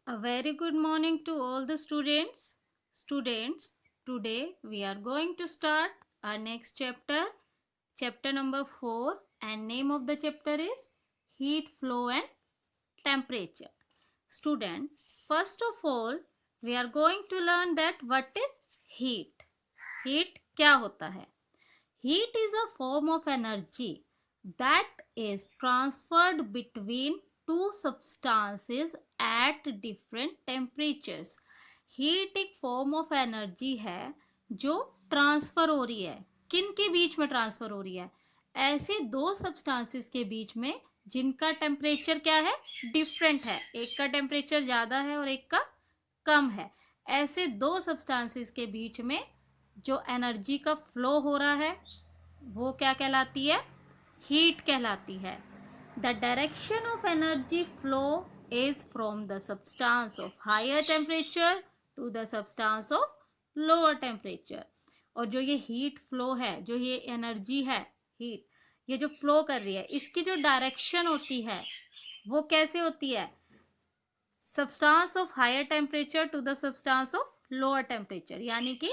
A very good morning to all the students. Students, today we are going to start our next chapter, chapter number 4, and name of the chapter is Heat Flow and Temperature. Student, first of all, we are going to learn that what is heat. Heat क्या होता है? Heat is a form of energy that is transferred between two substances at different temperatures. Heat एक form of energy है जो transfer हो रही है. किन के बीच में ट्रांसफर हो रही है? ऐसे दो substances के बीच में जिनका टेम्परेचर क्या है, डिफरेंट है. एक का टेम्परेचर ज़्यादा है और एक का कम है. ऐसे दो substances के बीच में जो एनर्जी का फ्लो हो रहा है वो क्या कहलाती है? हीट कहलाती है. The direction of energy flow is from the substance of higher temperature to the substance of lower temperature. और जो ये हीट फ्लो है, जो ये एनर्जी है, हीट ये जो फ्लो कर रही है, इसकी जो डायरेक्शन होती है वो कैसे होती है? Substance of higher temperature to the substance of lower temperature. यानी कि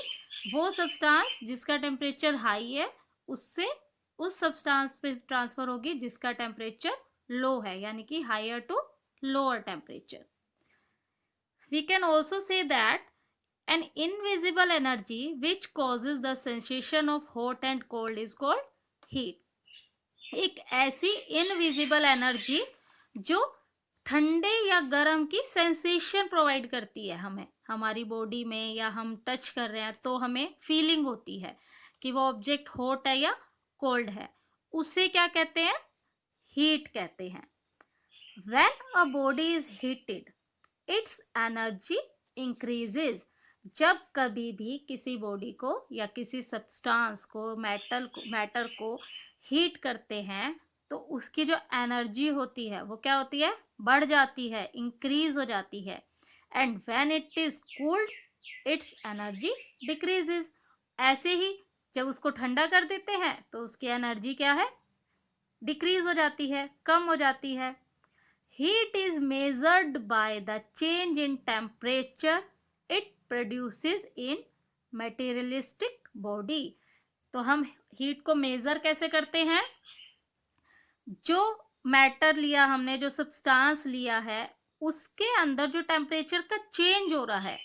वो सब्सटेंस जिसका टेम्परेचर हाई है उससे उस सब्सटेंस पे ट्रांसफर होगी जिसका टेम्परेचर लो है, यानी कि higher to lower temperature. We can also say that an invisible energy which causes the sensation of hot and cold is called heat. एक ऐसी इनविजिबल एनर्जी जो ठंडे या गर्म की सेंसेशन प्रोवाइड करती है हमें, हमारी बॉडी में, या हम टच कर रहे हैं तो हमें फीलिंग होती है कि वो ऑब्जेक्ट हॉट है या कोल्ड है. उसे क्या कहते हैं? हीट कहते हैं. When a body is heated it's energy increases. जब कभी भी किसी बॉडी को या किसी सब्सटेंस को, मैटर को हीट करते हैं तो उसकी जो एनर्जी होती है वो क्या होती है? बढ़ जाती है, इंक्रीज हो जाती है. And when it is cooled it's energy decreases. ऐसे ही जब उसको ठंडा कर देते हैं तो उसकी एनर्जी क्या है? डिक्रीज हो जाती है, कम हो जाती है. Heat is measured by the change in temperature it produces in materialistic body. तो हम हीट को मेजर कैसे करते हैं? जो मैटर लिया हमने, जो सब्सटेंस लिया है, उसके अंदर जो टेम्परेचर का चेंज हो रहा है,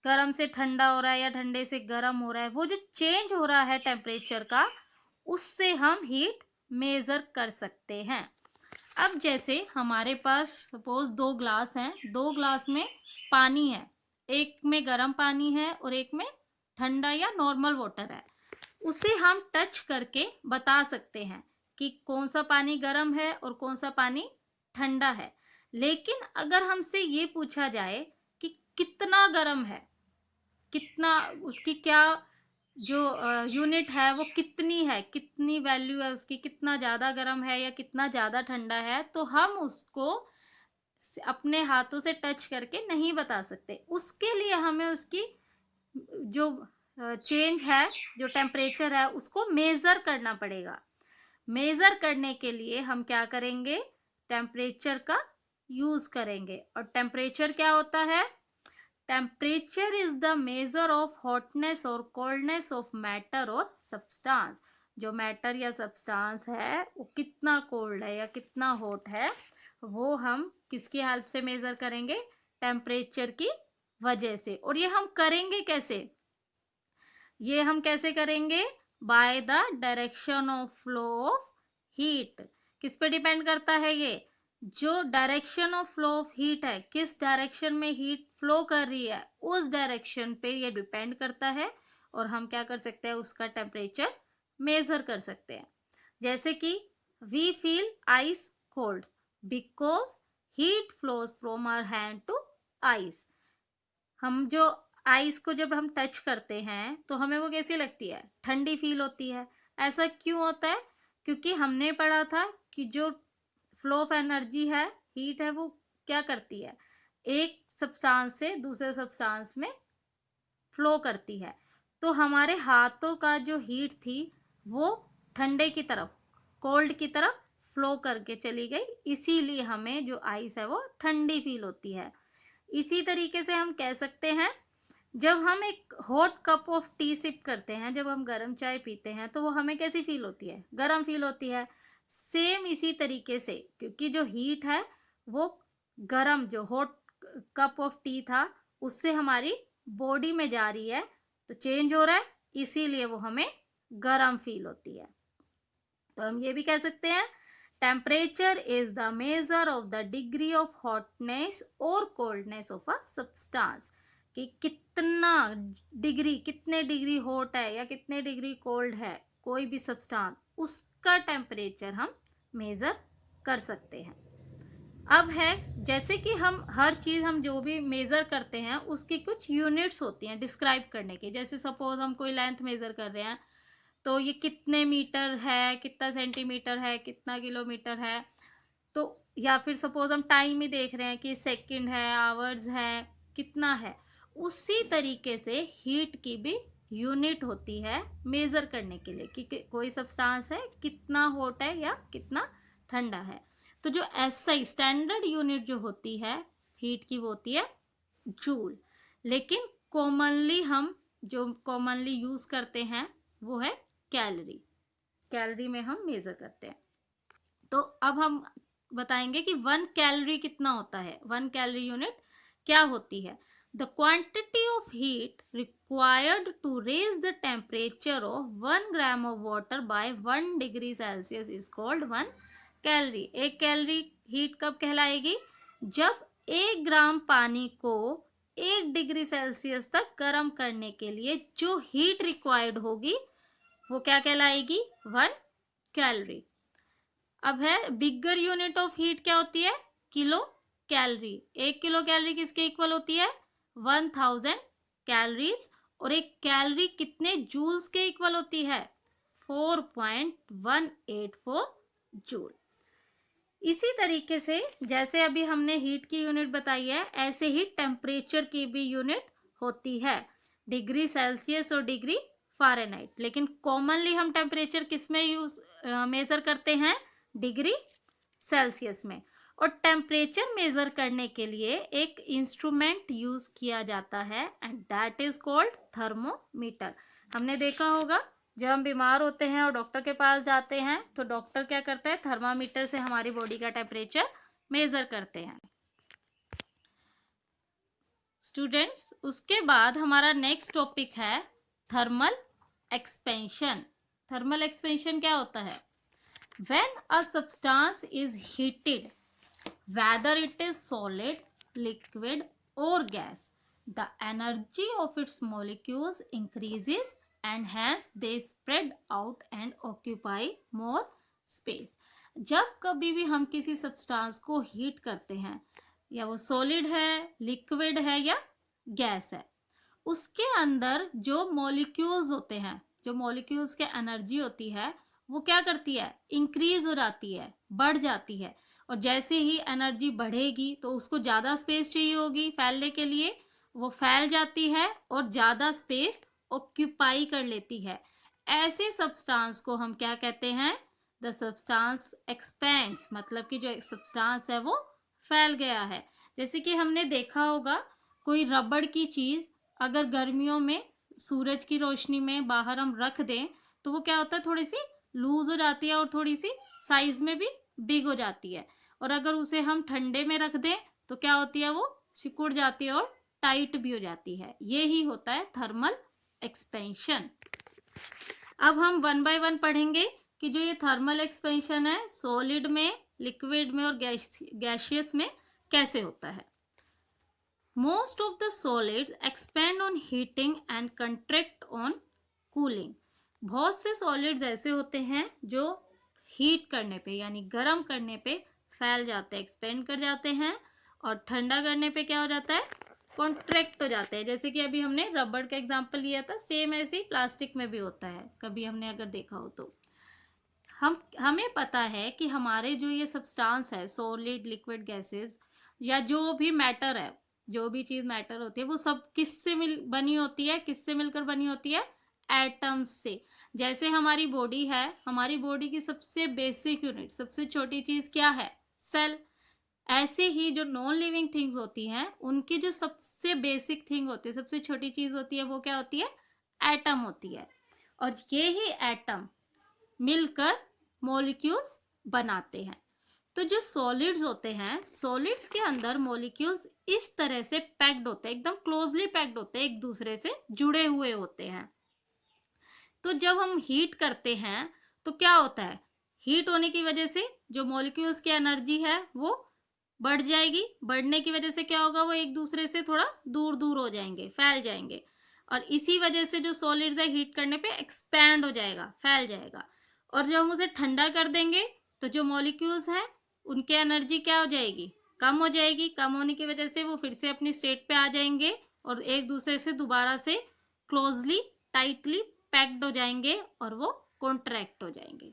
गर्म से ठंडा हो रहा है या ठंडे से गर्म हो रहा है, वो जो चेंज हो रहा है टेम्परेचर का, उससे हम हीट मेजर कर सकते हैं. अब जैसे हमारे पास सपोज दो ग्लास हैं, दो ग्लास में पानी है, एक में गर्म पानी है और एक में ठंडा या नॉर्मल वाटर है. उसे हम टच करके बता सकते हैं कि कौन सा पानी गर्म है और कौन सा पानी ठंडा है. लेकिन अगर हमसे ये पूछा जाए कि कितना गर्म है, कितना, उसकी क्या जो यूनिट है वो कितनी है, कितनी वैल्यू है उसकी, कितना ज़्यादा गर्म है या कितना ज़्यादा ठंडा है, तो हम उसको अपने हाथों से टच करके नहीं बता सकते. उसके लिए हमें उसकी जो चेंज है, जो टेम्परेचर है, उसको मेज़र करना पड़ेगा. मेज़र करने के लिए हम क्या करेंगे? टेम्परेचर का यूज़ करेंगे. और टेम्परेचर क्या होता है? Temperature is the measure of hotness और कोल्डनेस ऑफ मैटर और सब्सटेंस. जो मैटर या सब्सटेंस है वो कितना कोल्ड है या कितना हॉट है, वो हम किसकी हेल्प से मेजर करेंगे? टेम्परेचर की वजह से. और ये हम करेंगे कैसे? ये हम कैसे करेंगे? By the direction of flow of heat. किस पे डिपेंड करता है ये? जो direction of flow of heat है, किस डायरेक्शन में हीट फ्लो कर रही है, उस डायरेक्शन पे ये डिपेंड करता है. और हम क्या कर सकते हैं? उसका टेम्परेचर मेजर कर सकते हैं. जैसे कि we feel ice cold because heat flows from our hand to ice. हम जो आइस को जब हम टच करते हैं तो हमें वो कैसी लगती है? ठंडी फील होती है. ऐसा क्यों होता है? क्योंकि हमने पढ़ा था कि जो फ्लो ऑफ एनर्जी है, हीट है, वो क्या करती है? एक सब्सटेंस से दूसरे सब्सटेंस में फ्लो करती है. तो हमारे हाथों का जो हीट थी वो ठंडे की तरफ, कोल्ड की तरफ फ्लो करके चली गई, इसीलिए हमें जो आइस है वो ठंडी फील होती है. इसी तरीके से हम कह सकते हैं, जब हम एक hot cup of tea sip करते हैं, जब हम गर्म चाय पीते हैं तो वो हमें कैसी फील होती है? गर्म फील होती है। सेम इसी तरीके से, क्योंकि जो हीट है वो गर्म, जो हॉट कप ऑफ टी था उससे हमारी बॉडी में जा रही है, तो चेंज हो रहा है, इसीलिए वो हमें गर्म फील होती है। तो हम ये भी कह सकते हैं, temperature is the measure of the degree of hotness और कोल्डनेस ऑफ अ सब्सटेंस, कि कितना डिग्री, कितने डिग्री हॉट है या कितने डिग्री कोल्ड है कोई भी सब्सटेंस, उसका टेम्परेचर हम मेजर कर सकते हैं। अब है, जैसे कि हम हर चीज़, हम जो भी मेज़र करते हैं उसकी कुछ यूनिट्स होती हैं डिस्क्राइब करने की। जैसे सपोज हम कोई लेंथ मेज़र कर रहे हैं, तो ये कितने मीटर है, कितना सेंटीमीटर है, कितना किलोमीटर है। तो या फिर सपोज हम टाइम ही देख रहे हैं कि सेकंड है, आवर्स है, कितना है। उसी तरीके से हीट की भी यूनिट होती है मेज़र करने के लिए, कि कोई सब्सटेंस है कितना हॉट है या कितना ठंडा है। तो जो एसआई स्टैंडर्ड यूनिट जो होती है हीट की, वो होती है जूल। लेकिन कॉमनली हम जो कॉमनली यूज़ करते हैं वो है कैलोरी। कैलोरी में हम मेज़र करते हैं। तो अब हम बताएंगे कि 1 कैलोरी कितना होता है। 1 कैलोरी यूनिट क्या होती है? The quantity of heat required to raise the temperature of 1 gram of water by 1 degree Celsius is called 1 calorie. 1 calorie heat कब कहलाएगी? जब 1 ग्राम पानी को 1 डिग्री सेल्सियस तक गर्म करने के लिए जो हीट रिक्वायर्ड होगी वो क्या कहलाएगी? 1 कैलोरी। अब है, बिगर यूनिट ऑफ हीट क्या होती है? Kilo calorie. 1 किलो कैलोरी किसके इक्वल होती है? 1000 कैलोरीज। और 1 कैलोरी कितने जूल्स के इक्वल होती है? 4.184 जूल। इसी तरीके से जैसे अभी हमने हीट की यूनिट बताई है, ऐसे ही टेम्परेचर की भी यूनिट होती है, डिग्री सेल्सियस और डिग्री फ़ारेनहाइट। लेकिन कॉमनली हम टेम्परेचर किस में यूज मेजर करते हैं? डिग्री सेल्सियस में। और टेम्परेचर मेजर करने के लिए एक इंस्ट्रूमेंट यूज किया जाता है and that is called thermometer. हमने देखा होगा, जब हम बीमार होते हैं और डॉक्टर के पास जाते हैं तो डॉक्टर क्या करता है? थर्मामीटर से हमारी बॉडी का टेम्परेचर मेजर करते हैं। स्टूडेंट्स, उसके बाद हमारा नेक्स्ट टॉपिक है थर्मल एक्सपेंशन। थर्मल एक्सपेंशन क्या होता है? When a substance is heated, whether it is solid, liquid or gas, the energy of its molecules increases and hence they spread out and occupy more space. जब कभी भी हम किसी substance को heat करते हैं, या वो सॉलिड है, लिक्विड है या गैस है, उसके अंदर जो मॉलिक्यूल्स होते हैं, जो मॉलिक्यूल्स के एनर्जी होती है, वो क्या करती है? इंक्रीज हो जाती है, बढ़ जाती है। और जैसे ही एनर्जी बढ़ेगी तो उसको ज़्यादा स्पेस चाहिए होगी फैलने के लिए, वो फैल जाती है और ज़्यादा स्पेस ऑक्यूपाई कर लेती है। ऐसे सब्सटेंस को हम क्या कहते हैं? द सब्सटेंस एक्सपेंड्स, मतलब कि जो सब्सटेंस है वो फैल गया है। जैसे कि हमने देखा होगा, कोई रबड़ की चीज़ अगर गर्मियों में सूरज की रोशनी में बाहर हम रख दें तो वो क्या होता है? थोड़ी सी लूज हो जाती है और थोड़ी सी साइज में भी बिग हो जाती है। और अगर उसे हम ठंडे में रख दें तो क्या होती है? वो सिकुड़ जाती है और टाइट भी हो जाती है। ये ही होता है थर्मल एक्सपेंशन। अब हम 1 बाय 1 पढ़ेंगे कि जो ये थर्मल एक्सपेंशन है सॉलिड में, लिक्विड में और गैसियस में कैसे होता है। Most of the solids expand on heating and contract on cooling. बहुत से सॉलिड्स ऐसे होते हैं जो हीट करने पे यानी गर्म करने पे फैल जाते हैं, एक्सपेंड कर जाते हैं, और ठंडा करने पे क्या हो जाता है? कॉन्ट्रैक्ट हो जाते हैं। जैसे कि अभी हमने रबड़ का एग्जांपल लिया था, सेम ऐसे ही प्लास्टिक में भी होता है, कभी हमने अगर देखा हो तो। हमें पता है कि हमारे जो ये सब्सटेंस है, सॉलिड, लिक्विड, गैसेस, या जो भी मैटर है, जो भी चीज़ मैटर होती है, वो सब किससे बनी होती है? किससे मिलकर बनी होती है? एटम्स से। जैसे हमारी बॉडी है, हमारी बॉडी की सबसे बेसिक यूनिट, सबसे छोटी चीज़ क्या है? सेल। ऐसे ही जो नॉन लिविंग थिंग्स होती हैं उनकी जो सबसे बेसिक थिंग होती है, सबसे छोटी चीज होती है, वो क्या होती है? एटम होती है। और ये ही एटम मिलकर मॉलिक्यूल्स बनाते हैं। तो जो सॉलिड्स होते हैं, सॉलिड्स के अंदर मॉलिक्यूल्स इस तरह से पैक्ड होते हैं, एकदम क्लोजली पैक्ड होते हैं, एक दूसरे से जुड़े हुए होते हैं। तो जब हम हीट करते हैं तो क्या होता है? हीट होने की वजह से जो मॉलिक्यूल्स की एनर्जी है वो बढ़ जाएगी। बढ़ने की वजह से क्या होगा? वो एक दूसरे से थोड़ा दूर दूर हो जाएंगे, फैल जाएंगे। और इसी वजह से जो सॉलिड्स है हीट करने पे एक्सपैंड हो जाएगा, फैल जाएगा। और जब हम उसे ठंडा कर देंगे तो जो मॉलिक्यूल्स हैं उनकी एनर्जी क्या हो जाएगी? कम हो जाएगी। कम होने की वजह से वो फिर से अपनी स्टेट पे आ जाएंगे और एक दूसरे से दोबारा से क्लोजली, टाइटली पैक्ड हो जाएंगे और वो कॉन्ट्रैक्ट हो जाएंगे।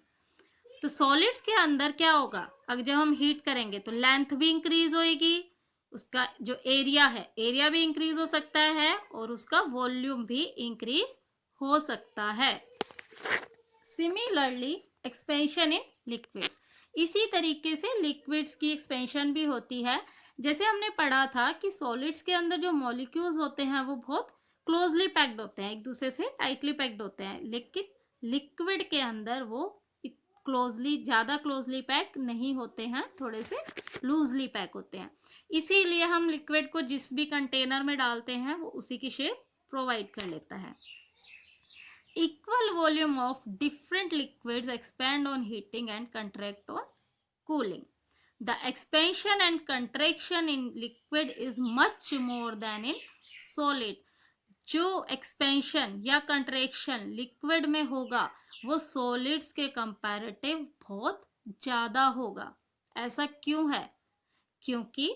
तो सॉलिड्स के अंदर क्या होगा? अगर जब हम हीट करेंगे तो लेंथ भी इंक्रीज होएगी, उसका जो एरिया है, एरिया भी इंक्रीज हो सकता है और उसका वॉल्यूम भी इंक्रीज हो सकता है। सिमिलरली एक्सपेंशन इन लिक्विड्स, इसी तरीके से लिक्विड्स की एक्सपेंशन भी होती है। जैसे हमने पढ़ा था कि सॉलिड्स के अंदर जो मॉलिक्यूल्स होते हैं वो बहुत क्लोजली पैक्ड होते हैं, एक दूसरे से टाइटली पैक्ड होते हैं, लेकिन लिक्विड के अंदर वो क्लोजली, ज़्यादा क्लोजली पैक नहीं होते हैं, थोड़े से लूजली पैक होते हैं। इसीलिए हम लिक्विड को जिस भी कंटेनर में डालते हैं वो उसी की शेप प्रोवाइड कर लेता है। Equal volume of different liquids expand on heating and contract on cooling. The expansion and contraction in liquid is much more than in solid. जो एक्सपेंशन या कंट्रैक्शन लिक्विड में होगा वो सॉलिड्स के कंपैरेटिव बहुत ज़्यादा होगा। ऐसा क्यों है? क्योंकि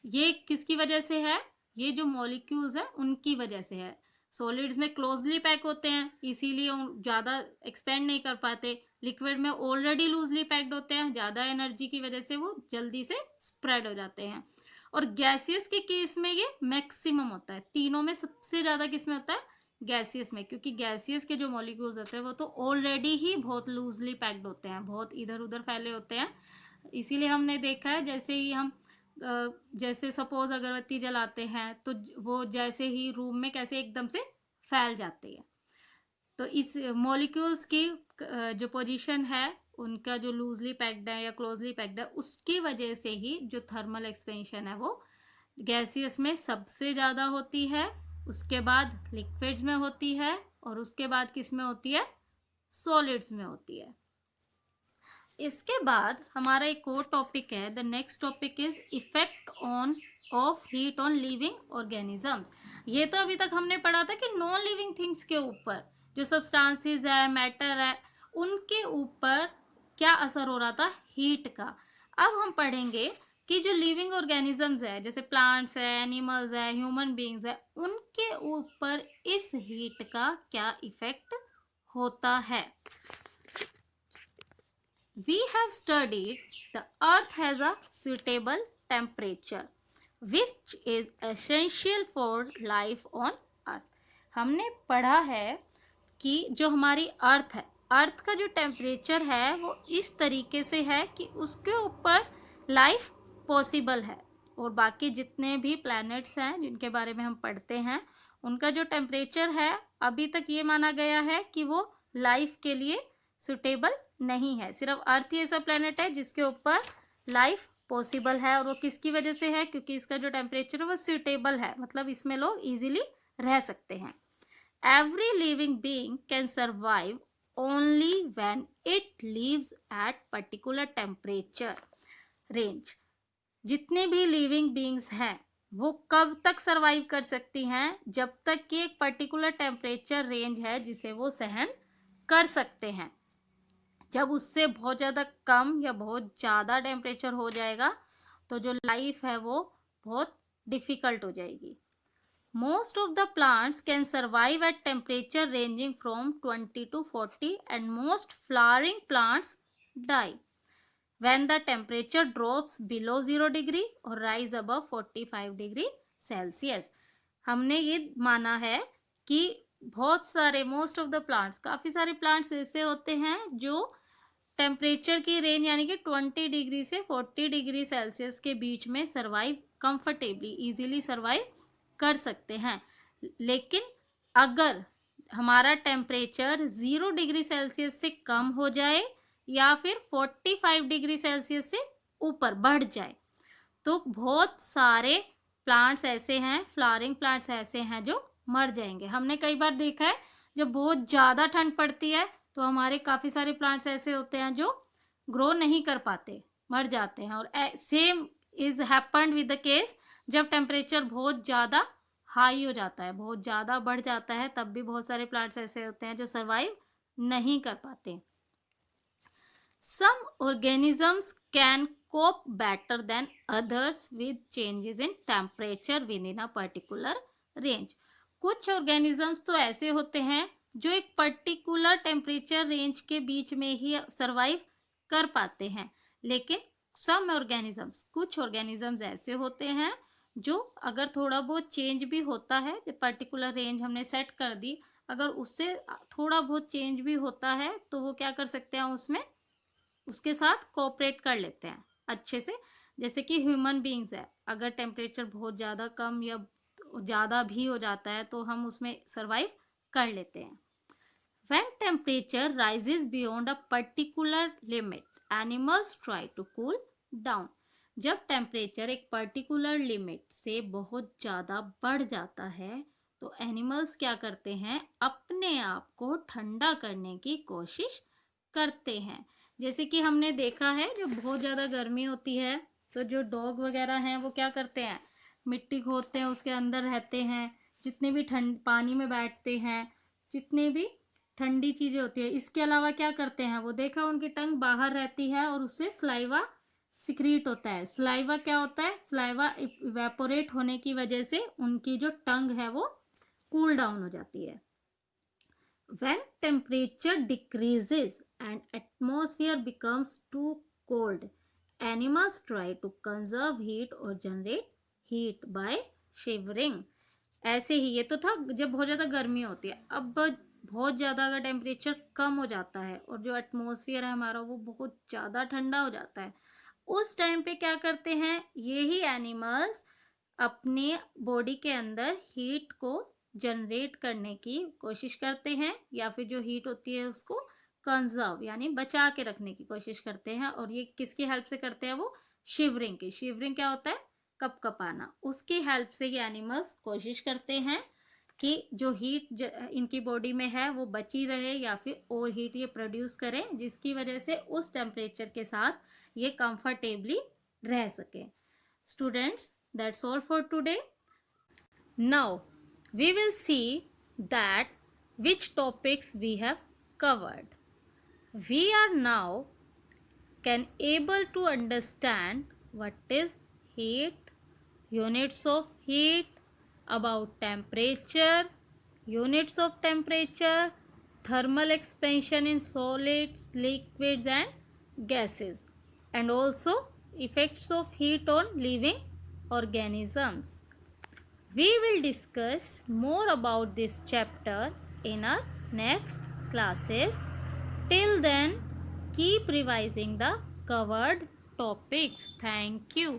ये किसकी वजह से है? ये जो मॉलिक्यूल्स हैं उनकी वजह से है। सॉलिड्स में क्लोजली पैक होते हैं, इसीलिए ज़्यादा एक्सपेंड नहीं कर पाते। लिक्विड में ऑलरेडी लूजली पैक्ड होते हैं, ज़्यादा एनर्जी की वजह से वो जल्दी से स्प्रेड हो जाते हैं। और गैसियस के केस में ये मैक्सिमम होता है। तीनों में सबसे ज़्यादा किस में होता है? गैसियस में, क्योंकि गैसियस के जो मॉलिक्यूल्स होते हैं वो तो ऑलरेडी ही बहुत लूजली पैक्ड होते हैं, बहुत इधर उधर फैले होते हैं। इसीलिए हमने देखा है, जैसे ही हम जैसे सपोज अगरबत्ती जलाते हैं तो वो जैसे ही रूम में कैसे एकदम से फैल जाती है। तो इस मॉलिक्यूल्स की जो पोजीशन है उनका, जो लूजली पैक्ड है या क्लोजली पैक्ड है, उसकी वजह से ही जो थर्मल एक्सपेंशन है वो गैसियस में सबसे ज़्यादा होती है, उसके बाद लिक्विड्स में होती है और उसके बाद किस में होती है? सॉलिड्स में होती है। इसके बाद हमारा एक और टॉपिक है, the next topic is effect on off heat on living organisms. ये तो अभी तक हमने पढ़ा था कि नॉन लिविंग थिंग्स के ऊपर जो सब्सटेंसेस है, मैटर है, उनके ऊपर क्या असर हो रहा था? हीट का। अब हम पढ़ेंगे कि जो लिविंग ऑर्गेनिजम्स है, जैसे प्लांट्स है, एनिमल्स है, ह्यूमन बींग्स है, उनके ऊपर इस हीट का क्या इफेक्ट होता है। We have studied the earth has a suitable temperature which is essential for life on earth. हमने पढ़ा है कि जो हमारी अर्थ है, अर्थ का जो टेम्परेचर है वो इस तरीके से है कि उसके ऊपर लाइफ पॉसिबल है। और बाकी जितने भी प्लैनेट्स हैं जिनके बारे में हम पढ़ते हैं उनका जो टेम्परेचर है अभी तक ये माना गया है कि वो लाइफ के लिए सुटेबल नहीं है। सिर्फ अर्थ ही ऐसा प्लैनेट है जिसके ऊपर लाइफ पॉसिबल है, और वो किसकी वजह से है? क्योंकि इसका जो टेम्परेचर है वो सुटेबल है, मतलब इसमें लोग इजीली रह सकते हैं। Every living being can survive only when it lives at particular temperature range. जितने भी लिविंग बीइंग्स हैं वो कब तक सर्वाइव कर सकती हैं? जब तक कि एक पर्टिकुलर टेम्परेचर रेंज है जिसे वो सहन कर सकते हैं। जब उससे बहुत ज़्यादा कम या बहुत ज़्यादा टेम्परेचर हो जाएगा तो जो लाइफ है वो बहुत डिफ़िकल्ट हो जाएगी। Most of the plants can survive at temperature ranging from 20 to 40 and most flowering plants die when the temperature drops below 0 degree or rise above 45 degree Celsius। हमने ये माना है कि बहुत सारे, मोस्ट ऑफ द प्लांट्स, काफ़ी सारे plants ऐसे होते हैं जो टेम्परेचर की रेंज यानी कि 20 डिग्री से 40 डिग्री सेल्सियस के बीच में सर्वाइव कंफर्टेबली इजीली सर्वाइव कर सकते हैं। लेकिन अगर हमारा टेम्परेचर 0 डिग्री सेल्सियस से कम हो जाए या फिर 45 डिग्री सेल्सियस से ऊपर बढ़ जाए तो बहुत सारे प्लांट्स ऐसे हैं, फ्लावरिंग प्लांट्स ऐसे हैं जो मर जाएंगे। हमने कई बार देखा है जब बहुत ज़्यादा ठंड पड़ती है तो हमारे काफ़ी सारे प्लांट्स ऐसे होते हैं जो ग्रो नहीं कर पाते, मर जाते हैं। और same is happened with the case जब टेम्परेचर बहुत ज़्यादा हाई हो जाता है, बहुत ज़्यादा बढ़ जाता है, तब भी बहुत सारे प्लांट्स ऐसे होते हैं जो सर्वाइव नहीं कर पाते। Some organisms can cope better than others with changes in temperature within a particular range. कुछ organisms तो ऐसे होते हैं जो एक पर्टिकुलर टेम्परेचर रेंज के बीच में ही सर्वाइव कर पाते हैं, लेकिन सम ऑर्गेनिजम्स, कुछ ऑर्गेनिजम्स ऐसे होते हैं जो अगर थोड़ा बहुत चेंज भी होता है, पर्टिकुलर रेंज हमने सेट कर दी, अगर उससे थोड़ा बहुत चेंज भी होता है तो वो क्या कर सकते हैं, उसमें उसके साथ कोऑपरेट कर लेते हैं अच्छे से। जैसे कि ह्यूमन बीइंग्स है, अगर टेम्परेचर बहुत ज़्यादा कम या ज़्यादा भी हो जाता है तो हम उसमें सर्वाइव कर लेते हैं। When temperature rises beyond a particular limit, animals try to cool down. जब टेम्परेचर एक पर्टिकुलर लिमिट से बहुत ज़्यादा बढ़ जाता है तो एनिमल्स क्या करते हैं, अपने आप को ठंडा करने की कोशिश करते हैं। जैसे कि हमने देखा है जब बहुत ज़्यादा गर्मी होती है तो जो डॉग वगैरह हैं वो क्या करते हैं, मिट्टी खोदते हैं, उसके अंदर रहते हैं, जितने भी ठंड पानी में बैठते हैं, जितने भी ठंडी चीज़ें होती है। इसके अलावा क्या करते हैं, वो देखा उनकी टंग बाहर रहती है और उससे स्लाइवा सिक्रीट होता है। स्लाइवा क्या होता है, स्लाइवा इवेपोरेट होने की वजह से उनकी जो टंग है वो कूल डाउन हो जाती है। When temperature decreases and atmosphere becomes too cold, animals try to conserve heat or generate heat by shivering. ऐसे ही ये तो था जब बहुत ज़्यादा गर्मी होती है। अब बहुत ज़्यादा अगर टेम्परेचर कम हो जाता है और जो एटमॉस्फेयर है हमारा वो बहुत ज़्यादा ठंडा हो जाता है, उस टाइम पे क्या करते हैं, यही एनिमल्स अपने बॉडी के अंदर हीट को जनरेट करने की कोशिश करते हैं या फिर जो हीट होती है उसको कंजर्व यानी बचा के रखने की कोशिश करते हैं। और ये किसकी हेल्प से करते हैं, वो शिवरिंग की। शिवरिंग क्या होता है, कपकपाना, उसकी हेल्प से ये एनिमल्स कोशिश करते हैं कि जो हीट इनकी बॉडी में है वो बची रहे या फिर और हीट ये प्रोड्यूस करें, जिसकी वजह से उस टेम्परेचर के साथ ये कंफर्टेबली रह सके। Students, that's all for today. Now we will see that which topics we have covered. We are now can able to understand what is heat, units of heat, about temperature, units of temperature, thermal expansion in solids, liquids and gases, and also effects of heat on living organisms. We will discuss more about this chapter in our next classes. Till then, keep revising the covered topics. Thank you.